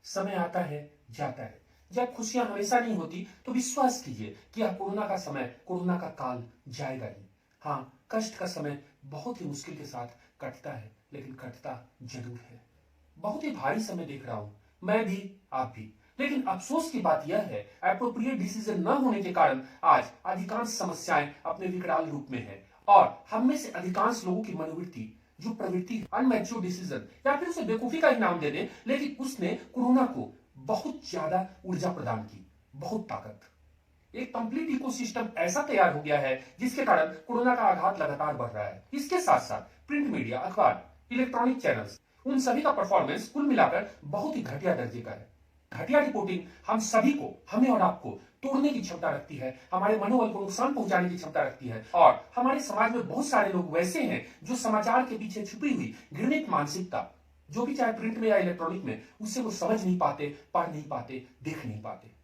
समय आता है, जाता है। जब खुशियां हमेशा नहीं होती तो विश्वास कीजिए कि यह कोरोना का समय, कोरोना का काल जाएगा ही। हाँ, कष्ट का समय बहुत ही मुश्किल के साथ कटता है, लेकिन कटता जरूर है। बहुत ही भारी समय देख रहा हूं, मैं भी, आप भी। लेकिन अफसोस की बात यह है, एप्रोप्रिएट डिसीजन न होने के कारण आज अधिकांश समस्याएं अपने विकराल रूप में है और हम में से अधिकांश लोगों की मनोवृत्ति, जो प्रवृत्ति अनमैच्योर डिसीजन या फिर उसे बेवकूफी का ही नाम दे दें, लेकिन उसने कोरोना को बहुत ज्यादा ऊर्जा प्रदान की, बहुत ताकत। एक कंप्लीट इकोसिस्टम ऐसा तैयार हो गया है जिसके कारण कोरोना का आघात लगातार बढ़ रहा है। इसके साथ साथ प्रिंट मीडिया, अखबार, इलेक्ट्रॉनिक चैनल्स, उन सभी का परफॉर्मेंस कुल मिलाकर बहुत ही घटिया दर्जे का है। घटिया रिपोर्टिंग हम सभी को, हमें और आपको तोड़ने की क्षमता रखती है, हमारे मनोबल को नुकसान पहुंचाने की क्षमता रखती है और हमारे समाज में बहुत सारे लोग वैसे हैं जो समाचार के पीछे छुपी हुई घृणित मानसिकता, जो भी चाहे प्रिंट में या इलेक्ट्रॉनिक में, उससे वो समझ नहीं पाते, पढ़ नहीं पाते, देख नहीं पाते।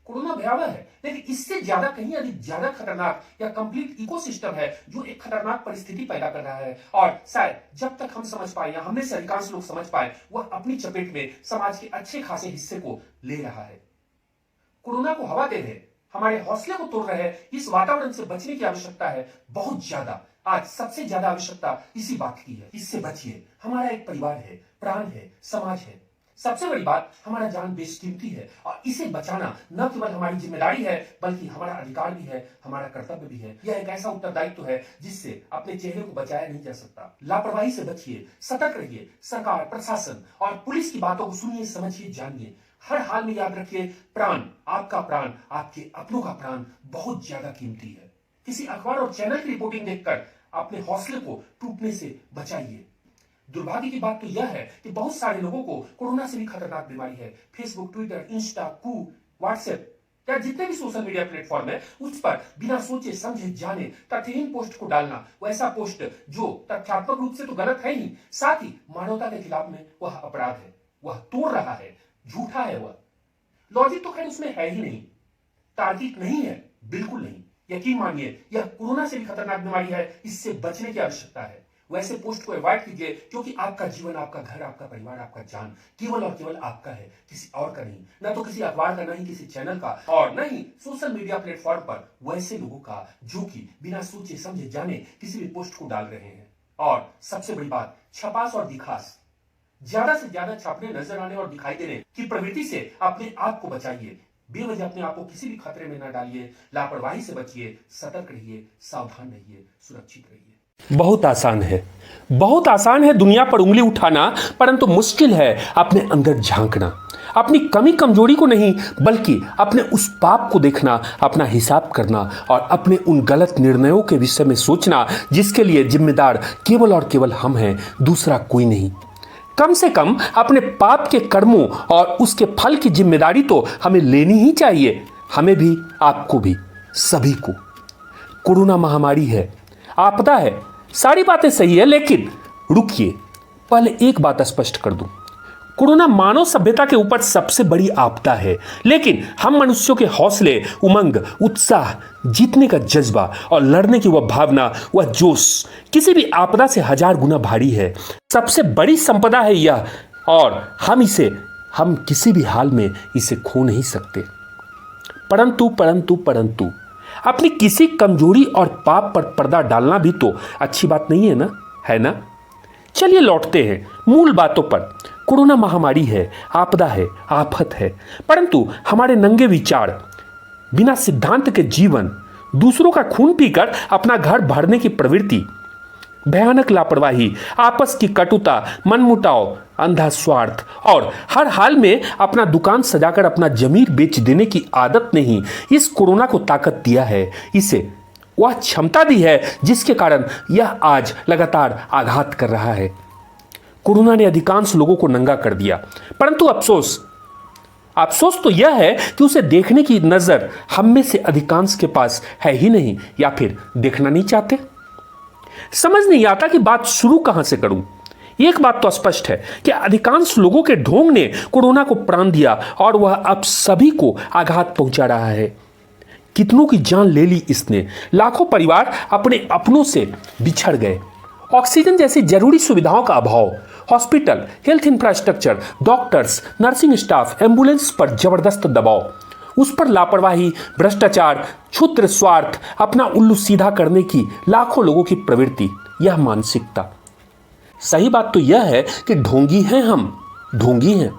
कोरोना भयावह है, लेकिन इससे ज्यादा, कहीं अधिक ज्यादा खतरनाक या कंप्लीट इकोसिस्टम है जो एक खतरनाक परिस्थिति पैदा कर रहा है और शायद जब तक हम समझ पाए या हमने से अधिकांश लोग समझ पाए, वह अपनी चपेट में समाज के अच्छे खासे हिस्से को ले रहा है। कोरोना को हवा दे रहे, हमारे हौसले को तोड़ रहे इस वातावरण से बचने की आवश्यकता है, बहुत ज्यादा। आज सबसे ज्यादा आवश्यकता इसी बात की है, इससे बचिए। हमारा एक परिवार है, प्राण है, समाज है। सबसे बड़ी बात, हमारा जान बेशकीमती है और इसे बचाना न केवल हमारी जिम्मेदारी है, बल्कि हमारा अधिकार भी है, हमारा कर्तव्य भी है। यह एक ऐसा उत्तरदायित्व है जिससे अपने चेहरे को बचाया नहीं जा सकता। लापरवाही से बचिए, सतर्क रहिए। सरकार, प्रशासन और पुलिस की बातों को सुनिए, समझिए, जानिए। हर हाल में याद रखिए, प्राण, आपका प्राण, आपके अपनों का प्राण बहुत ज्यादा कीमती है। किसी अखबार और चैनल की रिपोर्टिंग देखकर अपने हौसले को टूटने से बचाइए। दुर्भाग्य की बात तो यह है कि बहुत सारे लोगों को कोरोना से भी खतरनाक बीमारी है। फेसबुक, ट्विटर, इंस्टा, व्हाट्सएप या जितने भी सोशल मीडिया प्लेटफॉर्म है, उस पर बिना सोचे समझे जाने तथ्यहीन पोस्ट को डालना, वैसा पोस्ट जो तथ्यात्मक रूप से तो गलत है ही, साथ ही मानवता के खिलाफ में वह अपराध है, वह तोड़ रहा है, झूठा है वह। लॉजिक तो खैर उसमें है ही नहीं, तार्किक नहीं है, बिल्कुल नहीं। यकीन मानिए, यह कोरोना से भी खतरनाक बीमारी है, इससे बचने की आवश्यकता है। वैसे पोस्ट को अवॉइड कीजिए, क्योंकि आपका जीवन, आपका घर, आपका परिवार, आपका जान केवल और केवल आपका है, किसी और का नहीं। न तो किसी अखबार का, न ही किसी चैनल का और न ही सोशल मीडिया प्लेटफॉर्म पर वैसे लोगों का जो कि बिना सोचे समझे जाने किसी भी पोस्ट को डाल रहे हैं। और सबसे बड़ी बात, छपास और दिखास, ज्यादा से ज्यादा छापने, नजर आने और दिखाई देने की प्रवृत्ति से अपने आप को बचाइए। बेवजह अपने आप को किसी भी खतरे में न डालिए। लापरवाही से बचिए, सतर्क रहिए, सावधान रहिए, सुरक्षित रहिए। बहुत आसान है दुनिया पर उंगली उठाना, परंतु मुश्किल है अपने अंदर झांकना। अपनी कमी कमजोरी को नहीं, बल्कि अपने उस पाप को देखना, अपना हिसाब करना और अपने उन गलत निर्णयों के विषय में सोचना जिसके लिए जिम्मेदार केवल और केवल हम हैं, दूसरा कोई नहीं। कम से कम अपने पाप के कर्मों और उसके फल की जिम्मेदारी तो हमें लेनी ही चाहिए, हमें भी, आपको भी, सभी को। कोरोना महामारी है, आपदा है, सारी बातें सही है, लेकिन रुकिए, पहले एक बात स्पष्ट कर दूं। कोरोना मानव सभ्यता के ऊपर सबसे बड़ी आपदा है, लेकिन हम मनुष्यों के हौसले, उमंग, उत्साह, जीतने का जज्बा और लड़ने की वह भावना, वह जोश किसी भी आपदा से 1000 गुना भारी है। सबसे बड़ी संपदा है यह, और हम किसी भी हाल में इसे खो नहीं सकते। परंतु अपनी किसी कमजोरी और पाप पर पर्दा डालना भी तो अच्छी बात नहीं है ना? चलिए लौटते हैं मूल बातों पर। कोरोना महामारी है, आपदा है, आफत है, परंतु हमारे नंगे विचार, बिना सिद्धांत के जीवन, दूसरों का खून पीकर अपना घर भरने की प्रवृत्ति, भयानक लापरवाही, आपस की कटुता, मनमुटाव, अंधा स्वार्थ और हर हाल में अपना दुकान सजाकर अपना जमीर बेच देने की आदत ने ही इस कोरोना को ताकत दिया है। इसे वह क्षमता दी है जिसके कारण यह आज लगातार आघात कर रहा है। कोरोना ने अधिकांश लोगों को नंगा कर दिया, परंतु अफसोस तो यह है कि उसे देखने की नजर हम में से अधिकांश के पास है ही नहीं, या फिर देखना नहीं चाहते। समझ नहीं आता कि बात शुरू कहां से करूं। एक बात तो स्पष्ट है कि अधिकांश लोगों के ढोंग ने कोरोना को प्राण दिया और वह अब सभी को आघात पहुंचा रहा है। कितनों की जान ले ली इसने, लाखों परिवार अपने अपनों से बिछड़ गए। ऑक्सीजन जैसी जरूरी सुविधाओं का अभाव, hospital, health infrastructure, doctors, nursing staff, ambulance पर जबरदस्त दबाव, उस पर लापरवाही, भ्रष्टाचार, क्षुद्र स्वार्थ, अपना उल्लू सीधा करने की लाखों लोगों की प्रवृत्ति, यह मानसिकता। सही बात तो यह है कि ढोंगी हैं हम, ढोंगी हैं।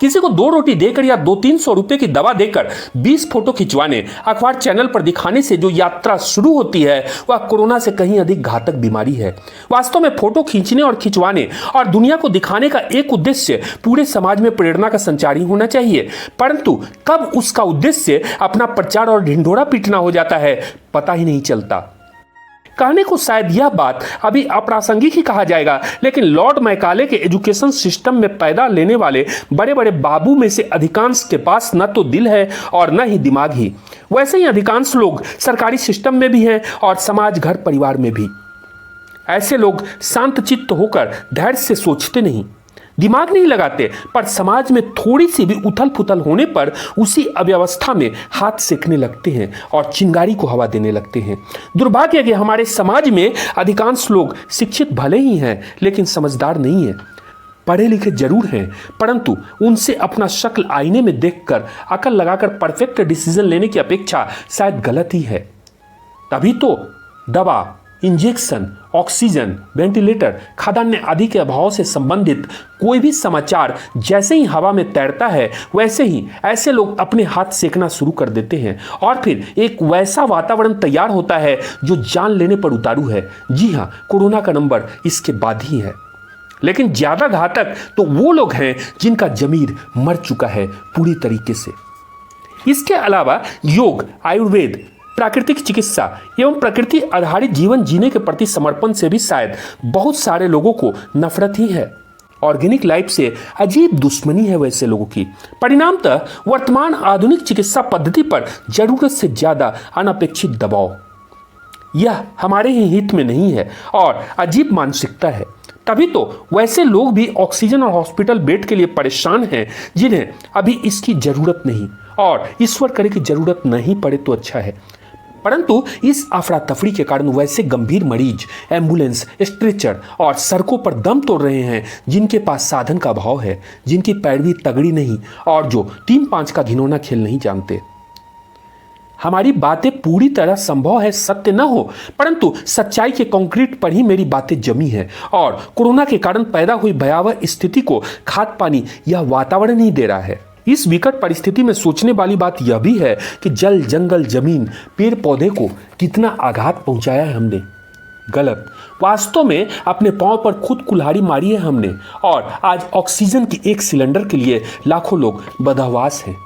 किसी को 2 रोटी देकर या 200-300 रुपए की दवा देकर 20 फोटो खिंचवाने, अखबार चैनल पर दिखाने से जो यात्रा शुरू होती है वह कोरोना से कहीं अधिक घातक बीमारी है। वास्तव में फोटो खींचने और खिंचवाने और दुनिया को दिखाने का एक उद्देश्य पूरे समाज में प्रेरणा का संचार ही होना चाहिए, परंतु कब उसका उद्देश्य अपना प्रचार और ढिंढोरा पीटना हो जाता है पता ही नहीं चलता। कहने को शायद यह बात अभी अप्रासंगिक ही कहा जाएगा, लेकिन लॉर्ड मैकाले के एजुकेशन सिस्टम में पैदा लेने वाले बड़े बड़े बाबू में से अधिकांश के पास न तो दिल है और न ही दिमाग ही। वैसे ही अधिकांश लोग सरकारी सिस्टम में भी हैं और समाज, घर, परिवार में भी। ऐसे लोग शांत चित्त होकर धैर्य से सोचते नहीं, दिमाग नहीं लगाते, पर समाज में थोड़ी सी भी उथल पुथल होने पर उसी अव्यवस्था में हाथ सेकने लगते हैं और चिंगारी को हवा देने लगते हैं। दुर्भाग्य है कि हमारे समाज में अधिकांश लोग शिक्षित भले ही हैं लेकिन समझदार नहीं हैं। पढ़े लिखे जरूर हैं, परंतु उनसे अपना शक्ल आईने में देखकर अकल लगाकर परफेक्ट डिसीजन लेने की अपेक्षा शायद गलत ही है। तभी तो दवा, इंजेक्शन, ऑक्सीजन, वेंटिलेटर, खाद्यान्न आदि के अभाव से संबंधित कोई भी समाचार जैसे ही हवा में तैरता है वैसे ही ऐसे लोग अपने हाथ सेकना शुरू कर देते हैं और फिर एक वैसा वातावरण तैयार होता है जो जान लेने पर उतारू है। जी हाँ, कोरोना का नंबर इसके बाद ही है। लेकिन ज्यादा घातक तो वो लोग हैं जिनका जमीर मर चुका है पूरी तरीके से। इसके अलावा योग, आयुर्वेद, प्राकृतिक चिकित्सा एवं प्रकृति आधारित जीवन जीने के प्रति समर्पण से भी शायद बहुत सारे लोगों को नफरत ही है। ऑर्गेनिक लाइफ से अजीब दुश्मनी है वैसे लोगों की। परिणामतः वर्तमान आधुनिक चिकित्सा पद्धति पर जरूरत से ज्यादा अनपेक्षित दबाव, यह हमारे ही हित में नहीं है और अजीब मानसिकता है। तभी तो वैसे लोग भी ऑक्सीजन और हॉस्पिटल बेड के लिए परेशान हैं जिन्हें अभी इसकी जरूरत नहीं, और ईश्वर करे कि जरूरत नहीं पड़े तो अच्छा है। परंतु इस अफरा तफरी के कारण वैसे गंभीर मरीज एम्बुलेंस, स्ट्रेचर और सड़कों पर दम तोड़ रहे हैं जिनके पास साधन का अभाव है, जिनकी पैरवी तगड़ी नहीं और जो 3-5 का घिनौना खेल नहीं जानते। हमारी बातें पूरी तरह संभव है सत्य न हो, परंतु सच्चाई के कंक्रीट पर ही मेरी बातें जमी है और कोरोना के कारण पैदा हुई भयावह स्थिति को खाद पानी यह वातावरण ही दे रहा है। इस विकट परिस्थिति में सोचने वाली बात यह भी है कि जल, जंगल, जमीन, पेड़ पौधे को कितना आघात पहुंचाया है हमने। गलत, वास्तव में अपने पांव पर खुद कुल्हाड़ी मारी है हमने और आज ऑक्सीजन की एक सिलेंडर के लिए लाखों लोग बदहवास हैं।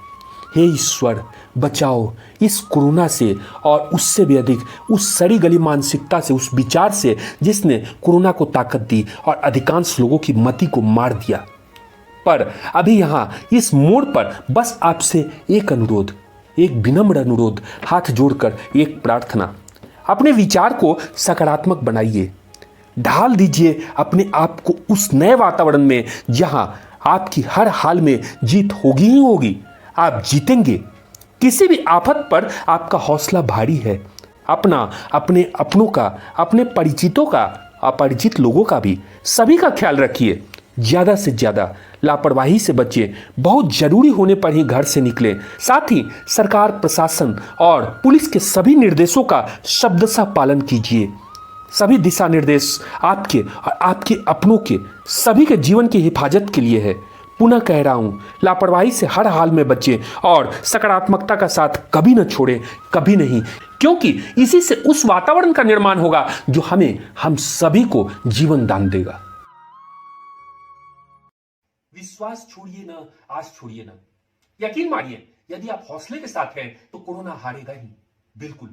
हे ईश्वर, बचाओ इस कोरोना से और उससे भी अधिक उस सड़ी गली मानसिकता से, उस विचार से जिसने कोरोना को ताकत दी और अधिकांश लोगों की मति को मार दिया। पर अभी यहां इस मोड़ पर बस आपसे एक अनुरोध, एक विनम्र अनुरोध, हाथ जोड़कर एक प्रार्थना। अपने विचार को सकारात्मक बनाइए, ढाल दीजिए अपने आप को उस नए वातावरण में जहां आपकी हर हाल में जीत होगी ही होगी। आप जीतेंगे। किसी भी आफत पर आपका हौसला भारी है। अपना, अपने अपनों का, अपने परिचितों का, अपरिचित लोगों का भी, सभी का ख्याल रखिए। ज्यादा से ज्यादा लापरवाही से बचिए। बहुत जरूरी होने पर ही घर से निकलें। साथ ही सरकार, प्रशासन और पुलिस के सभी निर्देशों का शब्दशः पालन कीजिए। सभी दिशा निर्देश आपके और आपके अपनों के, सभी के जीवन की हिफाजत के लिए है। पुनः कह रहा हूं, लापरवाही से हर हाल में बचें और सकारात्मकता का साथ कभी न छोड़ें, कभी नहीं, क्योंकि इसी से उस वातावरण का निर्माण होगा जो हमें, हम सभी को जीवन दान देगा। विश्वास छोड़िए ना, आस छोड़िए ना। यकीन मानिए, यदि आप हौसले के साथ हैं तो कोरोना हारेगा ही, बिल्कुल।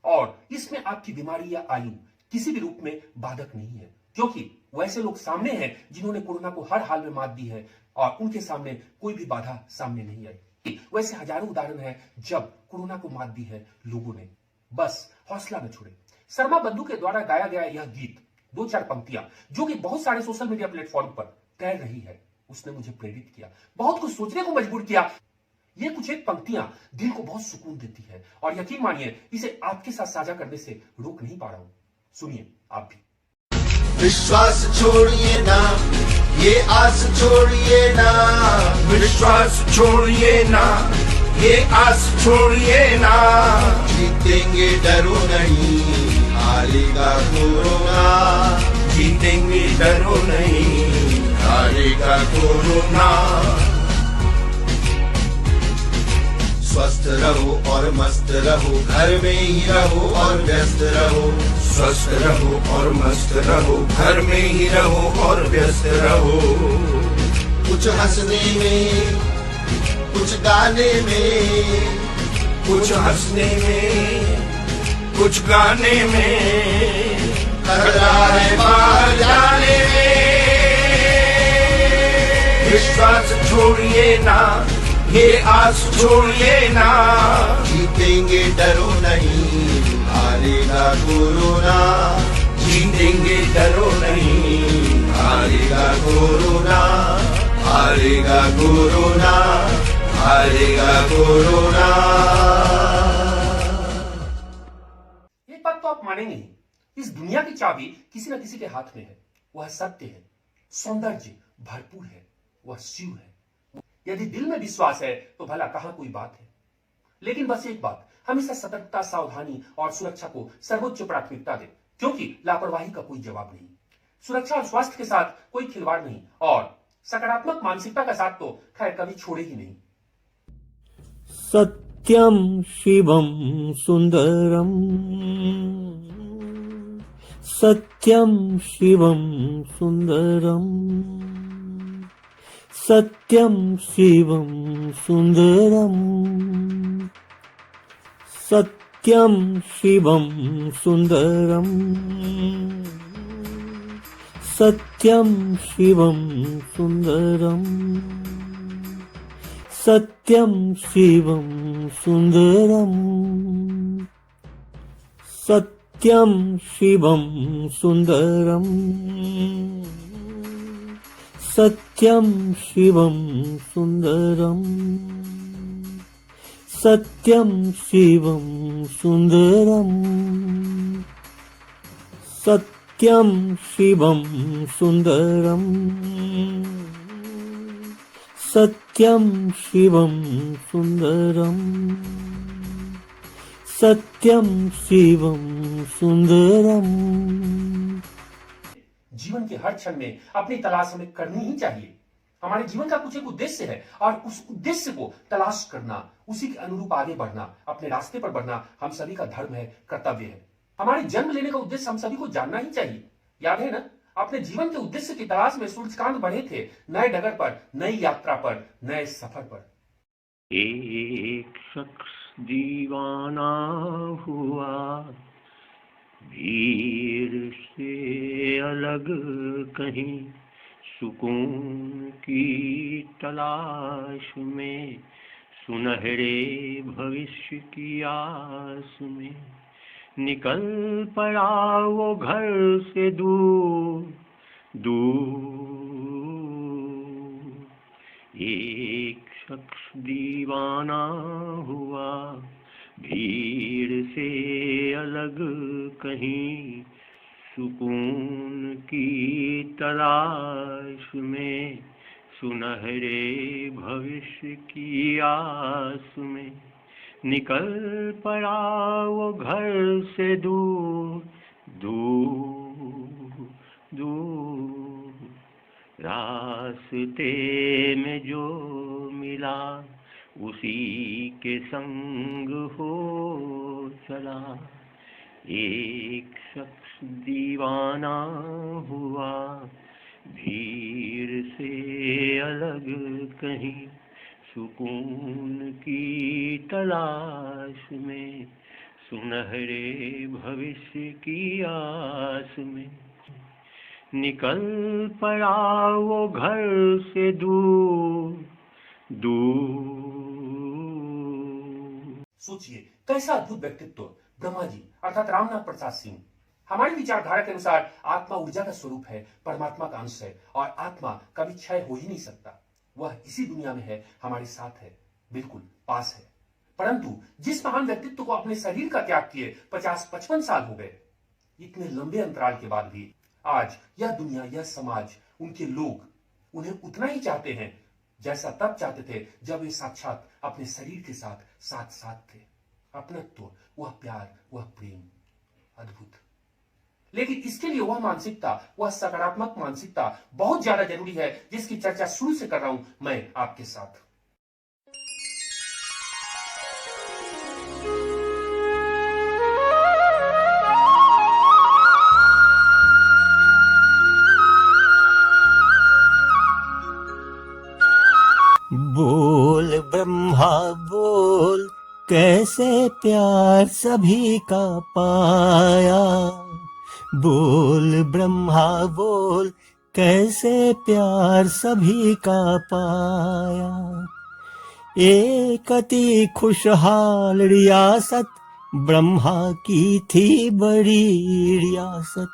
और इसमें आपकी बीमारी या आयु किसी भी रूप में बाधक नहीं है, क्योंकि वैसे लोग सामने हैं जिन्होंने कोरोना को हर हाल में मात दी है और उनके सामने कोई भी बाधा सामने नहीं आई। वैसे हजारों उदाहरण हैं जब कोरोना को मात दी है लोगों ने। बस हौसला न छोड़े। शर्मा बंधु के द्वारा गाया गया यह गीत, 2-4 पंक्तियां जो कि बहुत सारे सोशल मीडिया प्लेटफॉर्म पर तैर रही है, उसने मुझे प्रेरित किया, बहुत कुछ सोचने को मजबूर किया। ये कुछ एक पंक्तियां दिल को बहुत सुकून देती है और यकीन मानिए, इसे आपके साथ साझा करने से रोक नहीं पा रहा हूं। सुनिए आप भी। विश्वास छोड़िए ना, ये आस छोड़िए ना, विश्वास छोड़िए ना, ये आस छोड़िए ना। जीतेंगे डरो नहीं, हारेगा कोरोना, जीतेंगे डरो नहीं, हारेगा कोरोना। स्वस्थ रहो और मस्त रहो, घर में ही रहो और व्यस्त रहो। स्वस्थ रहो और मस्त रहो, घर में ही रहो और व्यस्त रहो। कुछ हंसने में, कुछ गाने में, कुछ हंसने में, कुछ गाने में, खतरा है बाहर जाने में। विश्वास छोड़िए ना, ये आस छोड़िए ना। जीतेंगे डरो नहीं, हारेगा कोरोना, जीतेंगे डरो नहीं, हारेगा कोरोना, हारेगा कोरोना, हारेगा कोरोना। एक बात तो आप मानेंगे ही, इस दुनिया की चाबी किसी न किसी के हाथ में है। वह सत्य है, सौंदर्य भरपूर है, वह शिव है। यदि दिल में विश्वास है तो भला कहां कोई बात है। लेकिन बस एक बात, हमेशा सतर्कता, सावधानी और सुरक्षा को सर्वोच्च प्राथमिकता दें, क्योंकि लापरवाही का कोई जवाब नहीं। सुरक्षा और स्वास्थ्य के साथ कोई खिलवाड़ नहीं, और सकारात्मक मानसिकता का साथ तो खैर कभी छोड़े ही नहीं। सत्यं शिवं सुन्दरम् सत्यं शिवं सुन्दरम् सत्यं शिवं सुन्दरम् सत्यं शिवं सुन्दरम् सत्यं शिवं सुन्दरम् सत्यं शिवं सुन्दरम् सत्यं शिवं सुन्दरम् सत्यं शिवं सुन्दरम् सत्यं शिवं सुन्दरम् सत्यं शिवं सुन्दरम् सत्यं शिवं सुन्दरम् सत्यं शिवं सुन्दरम्। जीवन के हर क्षण में अपनी तलाश हमें करनी ही चाहिए। हमारे जीवन का कुछ एक उद्देश्य है, और उस उद्देश्य को तलाश करना, उसी के अनुरूप आगे बढ़ना, अपने रास्ते पर बढ़ना हम सभी का धर्म है, कर्तव्य है। हमारे जन्म लेने का उद्देश्य हम सभी को जानना ही चाहिए। याद है ना, अपने जीवन के उद्देश्य की तलाश में सूर्यकांत बढ़े थे, नए डगर पर, नई यात्रा पर, नए सफर पर। एक शख्स दीवाना हुआ, भीड़ से अलग कहीं, सुकून की तलाश में, सुनहरे भविष्य की आस में, निकल पड़ा वो घर से दूर दूर। एक शख्स दीवाना हुआ, भीड़ से अलग कहीं, सुकून की तलाश में, सुनहरे भविष्य की आस में, निकल पड़ा वो घर से दूर दूर दूर। रास्ते में जो मिला, उसी के संग हो चला। एक शख्स दीवाना हुआ, भीड़ से अलग कहीं, सुकून की तलाश में, सुनहरे भविष्य की आस में, निकल पड़ा वो घर से दूर दूर। सोचिए, कैसा अद्भुत व्यक्तित्व ब्रह्मा जी अर्थात रामनाथ प्रसाद सिंह। हमारी विचारधारा के अनुसार आत्मा ऊर्जा का स्वरूप है, परमात्मा का अंश है, और आत्मा कभी क्षय हो ही नहीं सकता। वह इसी दुनिया में है, हमारे साथ है, बिल्कुल पास है। परंतु जिस महान व्यक्तित्व को अपने शरीर का त्याग किए 50-55 साल हो गए, इतने लंबे अंतराल के बाद भी आज यह दुनिया, यह समाज, उनके लोग उन्हें उतना ही चाहते हैं जैसा तब चाहते थे जब वे साक्षात अपने शरीर के साथ साथ साथ थे। अपनत्व, वह प्यार, वह प्रेम अद्भुत। लेकिन इसके लिए वह मानसिकता, वह सकारात्मक मानसिकता बहुत ज्यादा जरूरी है, जिसकी चर्चा शुरू से कर रहा हूं मैं आपके साथ। बोल ब्रह्मा बोल, कैसे प्यार सभी का पाया। बोल ब्रह्मा बोल, कैसे प्यार सभी का पाया। एक अति खुशहाल रियासत ब्रह्मा की थी बड़ी रियासत।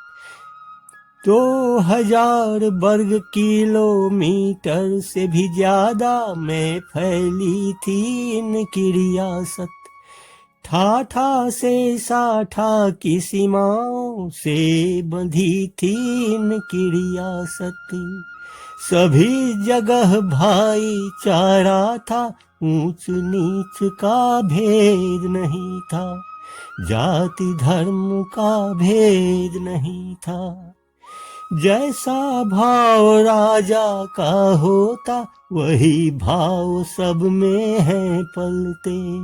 2000 वर्ग किलोमीटर से भी ज्यादा में फैली थी इनकी रियासत। ठाठा से साठा की सीमाओं से बंधी थी इनकी रियासत। सभी जगह भाईचारा था, ऊंच नीच का भेद नहीं था, जाति धर्म का भेद नहीं था। जैसा भाव राजा का होता, वही भाव सब में है पलते।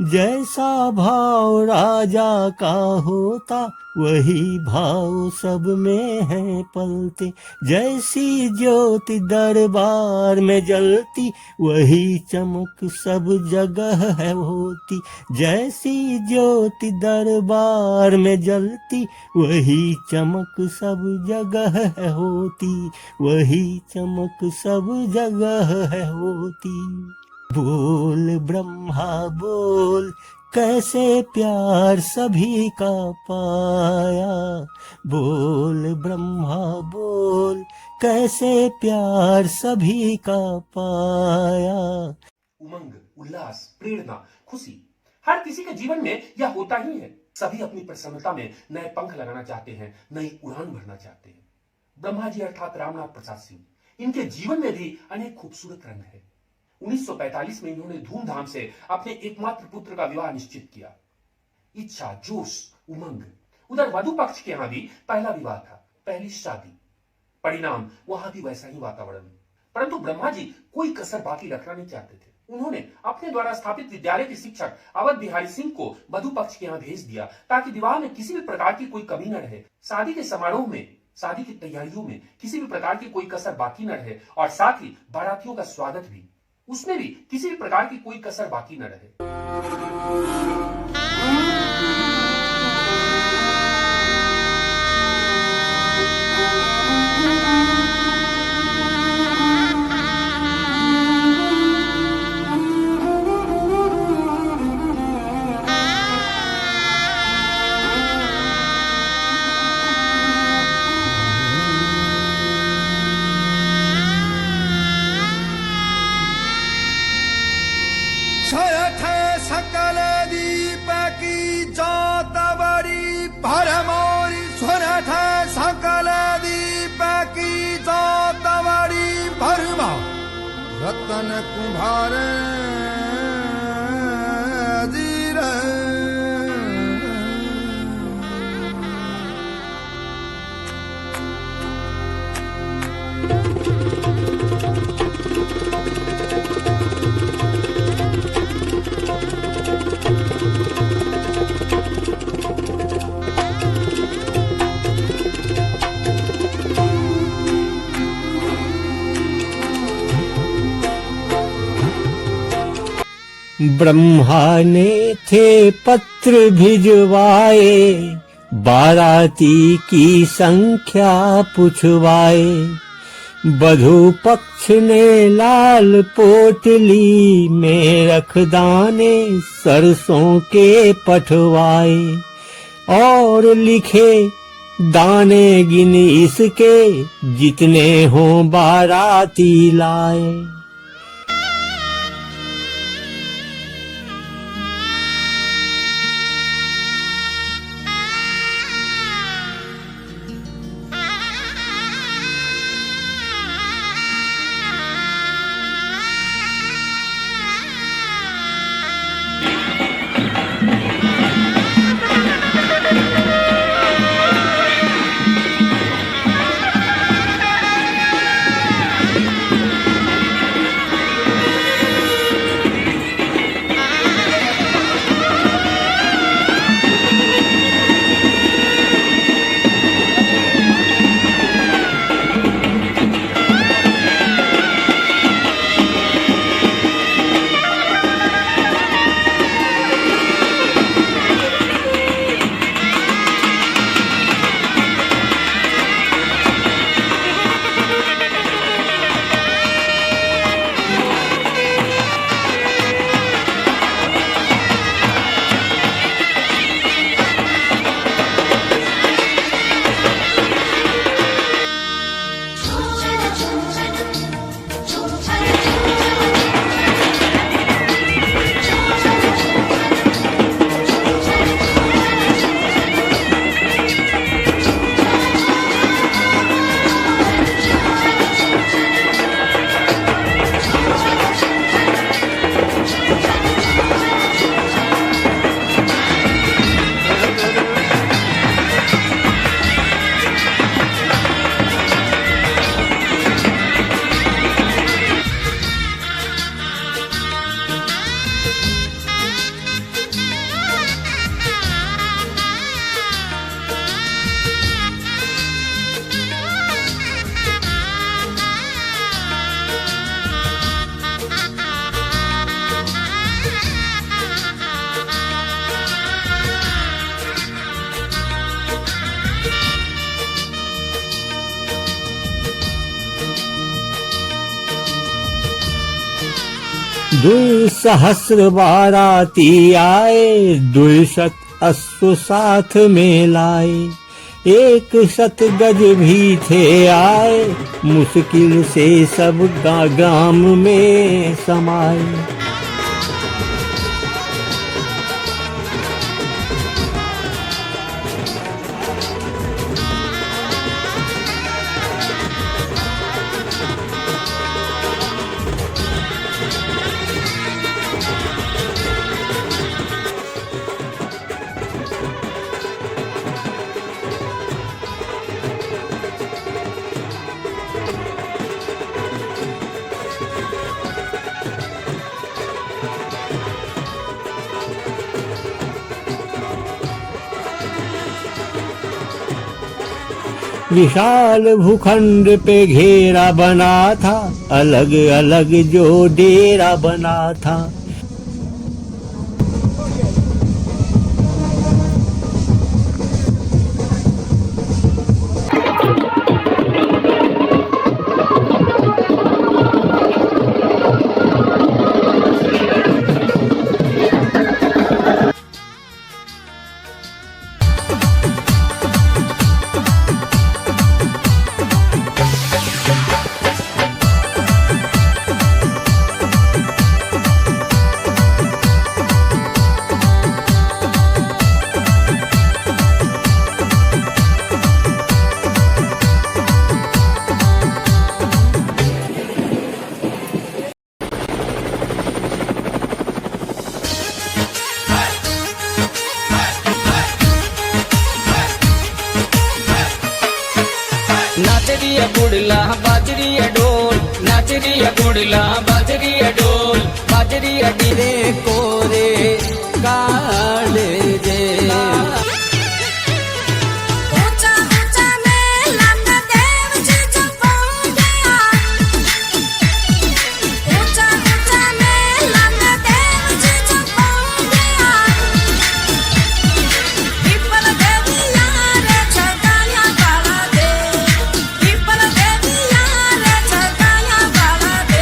जैसा भाव राजा का होता, वही भाव सब में है पलते। जैसी ज्योति दरबार में जलती, वही चमक सब जगह है होती। जैसी ज्योति दरबार में जलती, वही चमक सब जगह है होती। वही चमक सब जगह है होती। बोल ब्रह्मा बोल, कैसे प्यार सभी का पाया। बोल ब्रह्मा बोल, कैसे प्यार सभी का पाया। उमंग, उल्लास, प्रेरणा, खुशी, हर किसी के जीवन में यह होता ही है। सभी अपनी प्रसन्नता में नए पंख लगाना चाहते हैं, नई उड़ान भरना चाहते हैं। ब्रह्मा जी अर्थात रामनाथ प्रसाद सिंह, इनके जीवन में भी अनेक खूबसूरत रंग है। 1945 में इन्होंने धूमधाम से अपने एकमात्र पुत्र का विवाह निश्चित किया। इच्छा, जोश, उमंग। उधर वधु पक्ष के यहां भी पहला विवाह था, पहली शादी। परिणाम वहां भी वैसा ही वातावरण। परंतु ब्रह्मा जी कोई कसर बाकी रखना नहीं चाहते थे। उन्होंने अपने द्वारा स्थापित विद्यालय के शिक्षक अवध बिहारी सिंह को वधु पक्ष के यहां भेज दिया, ताकि विवाह में किसी भी प्रकार की कोई कमी न रहे। शादी के समारोह में, शादी की तैयारियों में किसी भी प्रकार की कोई कसर बाकी न रहे, और साथ ही बारातियों का स्वागत भी, उसमें भी किसी भी प्रकार की कोई कसर बाकी न रहे। शरठ सकल दीप की ज्योत बड़ी भरमोरी। शरठ सकल दीप की ज्योत बड़ी भरमा। रतन कुम्हार जीर। ब्रह्मा ने थे पत्र भिजवाए, बाराती की संख्या पुछवाए। वधू पक्ष ने लाल पोटली में रखदाने सरसों के पठवाए, और लिखे दाने गिन इसके जितने हों बाराती लाए। दुर्सहस्र बाराती आए, दुर्शत अश्व साथ में लाए। 100 गज भी थे आए, मुश्किल से सब ग्राम में समाए। विशाल भूखंड पे घेरा बना था, अलग अलग जो डेरा बना था। नाचरिया गुड़ला बाजरिया ढोल, नाचरिया गुड़ला बाजरिया ढोल, बाजरिया गिरे कोरे काले जे। ऊंचा ऊंचा मेला में देव जी जो पहुंचा, ऊंचा ऊंचा मेला में देव जी जो पहुंचा। पीपल देविया रे छकाया बाला दे, पीपल देविया रे छकाया बाला दे।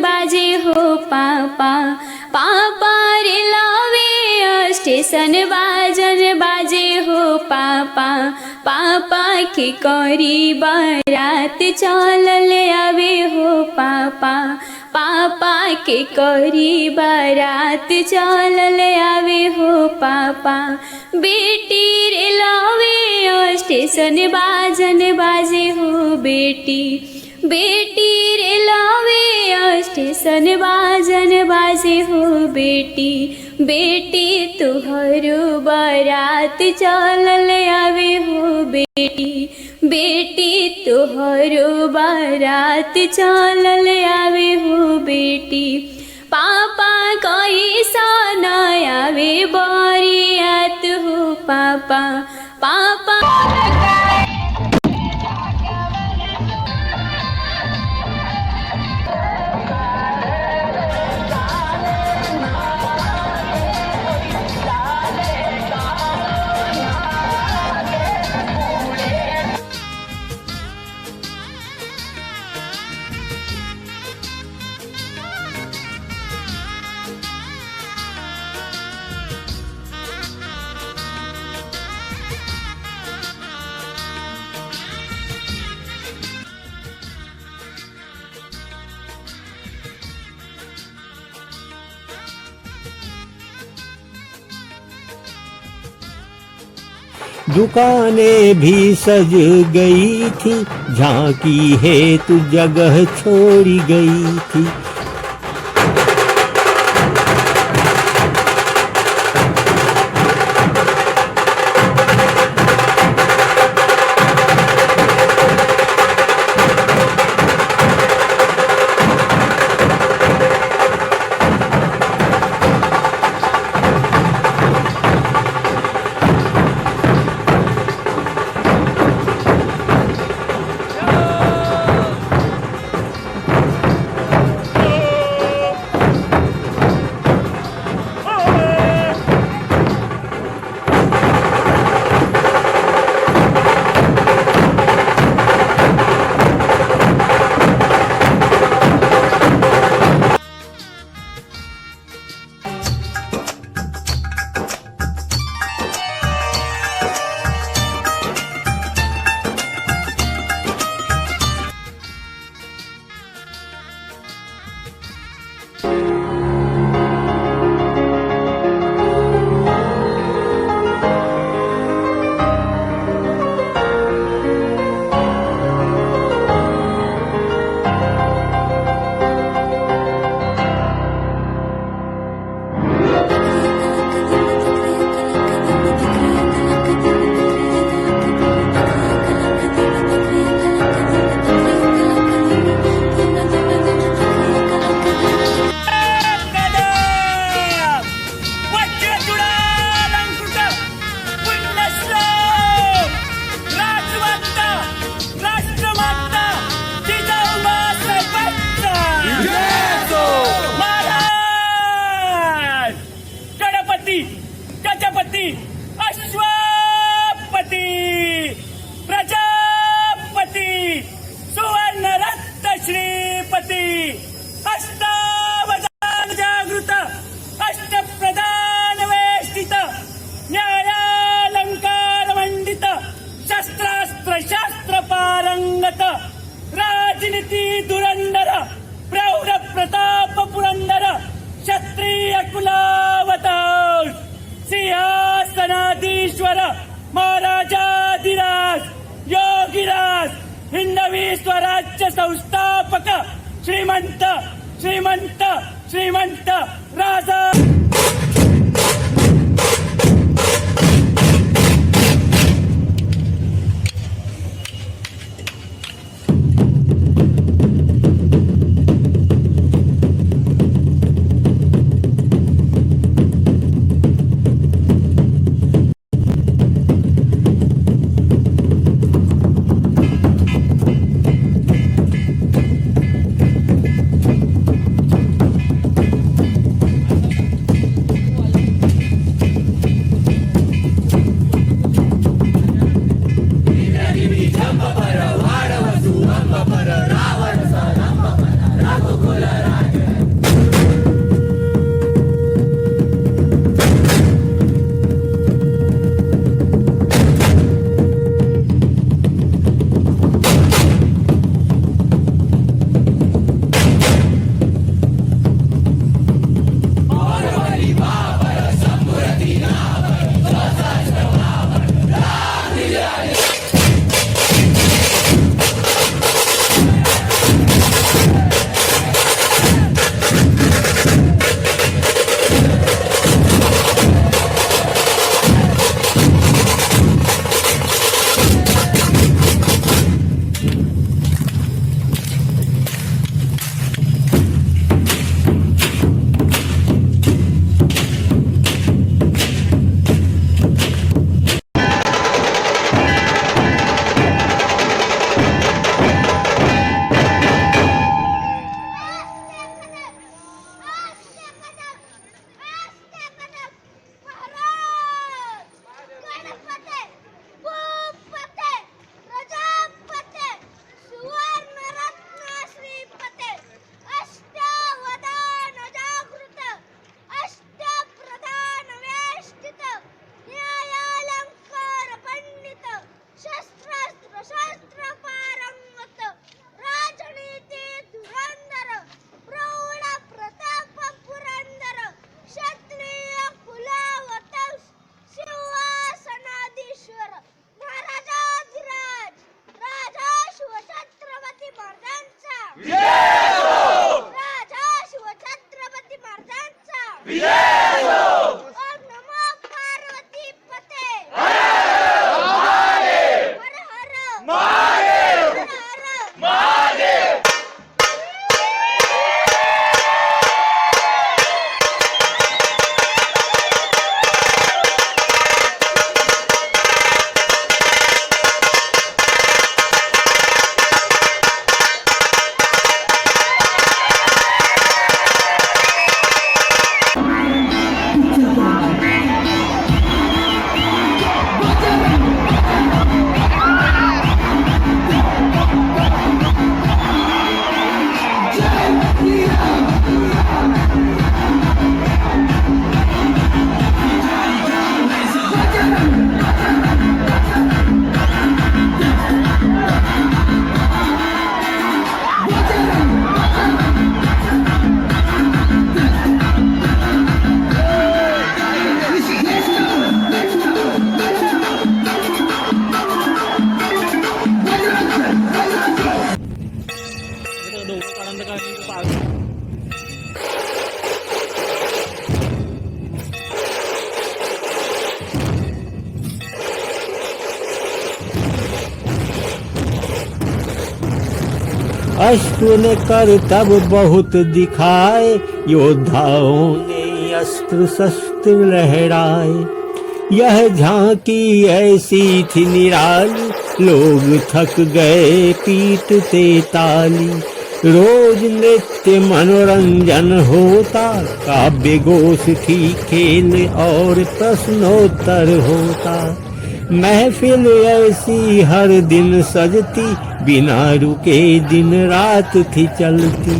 बाजे हो पापा पापा रे लावे स्टेशन बाजन बाजे हो पापा पापा के करी बारात चलल आवे हो पापा पापा के करी बारात चलल आवे हो पापा बेटी रे लावे स्टेशन बाजन बाजे हो बेटी बेटी रे लावे स्टेशन बाजन बाजे हो बेटी बेटी तुहरो बारात चलल आवे हो बेटी बेटी तुहरो बारात चलल आवे हो बेटी पापा कैसन आवे बरियात हो पापा पापा दुकानें भी सज गई थी, झांकी हेतु जगह छोड़ी गई थी। अस्त्रशास्त्र पारंगत राजनीति धुरंधर प्रौढ प्रताप पुरंदर क्षत्रिय कुलावतार सिंहासनाधीश्वर महाराजाधिराज योगिराज हिंदवी स्वराज्य संस्थापक श्रीमंत श्रीमंत श्रीमंत राजा अश्व ने कर तब बहुत दिखाए, योद्धाओं ने अस्त्र शस्त्र लहराए। यह झांकी ऐसी थी निराली, लोग थक गए पीटते ताली। रोज नृत्य मनोरंजन होता, काव्य गोष्ठी खेल और प्रश्नोत्तर होता। महफिल ऐसी हर दिन सजती, बिना रुके दिन रात थी चलती।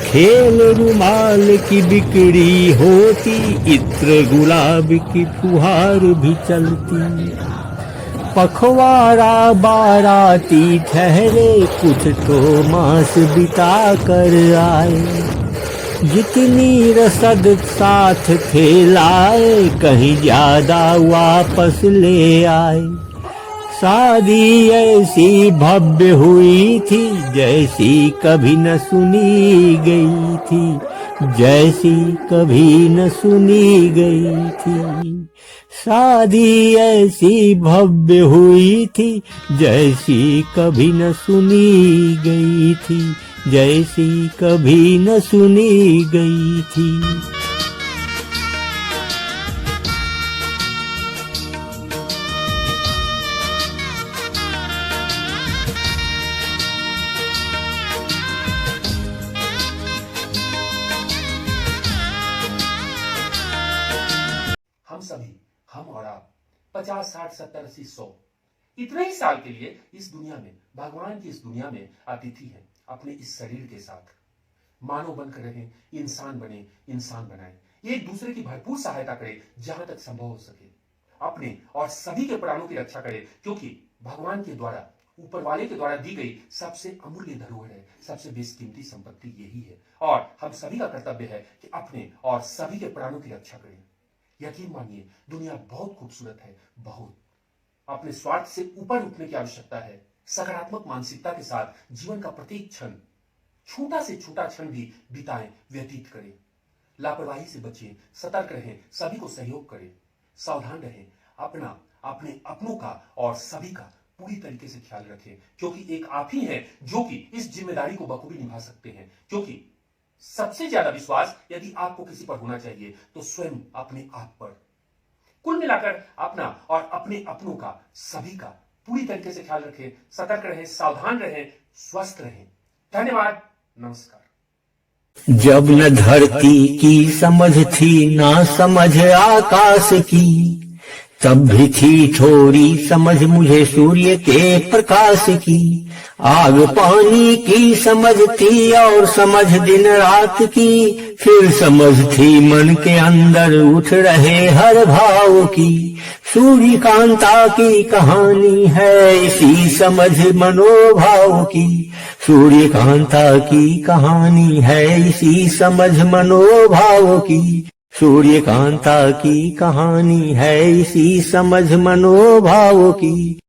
खेल रुमाल की बिक्री होती, इत्र गुलाब की फुहार भी चलती। पखवाड़ा बाराती ठहरे, कुछ तो मास बिता कर आए। जितनी रसद साथ थे लाए, कहीं ज्यादा वापस ले आए। शादी ऐसी भव्य हुई थी, जैसी कभी न सुनी गई थी, जैसी कभी न सुनी गई थी। शादी ऐसी भव्य हुई थी, जैसी कभी न सुनी गई थी, जैसी कभी न सुनी गई थी। हम सभी, हम और आप 50, 60, 70, 80, 100 इतने ही साल के लिए इस दुनिया में, भगवान की इस दुनिया में अतिथि हैं, अपने इस शरीर के साथ। मानव बनकर रहें, इंसान बने, इंसान बनाएं, एक दूसरे की भरपूर सहायता करें जहां तक संभव हो सके। अपने और सभी के प्राणों की रक्षा करें, क्योंकि भगवान के द्वारा, ऊपर वाले के द्वारा दी गई सबसे अमूल्य धरोहर है, सबसे बेशकीमती संपत्ति यही है। और हम सभी का कर्तव्य है कि अपने और सभी के प्राणों की रक्षा करें। यकीन मानिए, दुनिया बहुत खूबसूरत है, बहुत। अपने स्वार्थ से ऊपर उठने की आवश्यकता है। सकारात्मक मानसिकता के साथ जीवन का प्रत्येक क्षण, छोटा से छोटा क्षण भी बिताएं, व्यतीत करें। लापरवाही से बचें, सतर्क रहें, सभी को सहयोग करें, सावधान रहें, अपना, अपने अपनों का और सभी का पूरी तरीके से ख्याल रखें, क्योंकि एक आप ही हैं जो कि इस जिम्मेदारी को बखूबी निभा सकते हैं। क्योंकि सबसे ज्यादा विश्वास यदि आपको किसी पर होना चाहिए तो स्वयं अपने आप पर। कुल मिलाकर अपना और अपने अपनों का, सभी का पूरी तरीके से ख्याल रखें, सतर्क रहें, सावधान रहें, स्वस्थ रहें। धन्यवाद, नमस्कार। जब न धरती की समझ थी, ना समझ आकाश की, तब भी थी थोड़ी समझ मुझे सूर्य के प्रकाश की। आग पानी की समझ थी और समझ दिन रात की, फिर समझ थी मन के अंदर उठ रहे हर भाव की। सूर्यकांता की कहानी है इसी समझ मनोभाव की। सूर्यकांता की कहानी है इसी समझ मनोभाव की। सूर्यकांता की कहानी है इसी समझ मनोभाव की।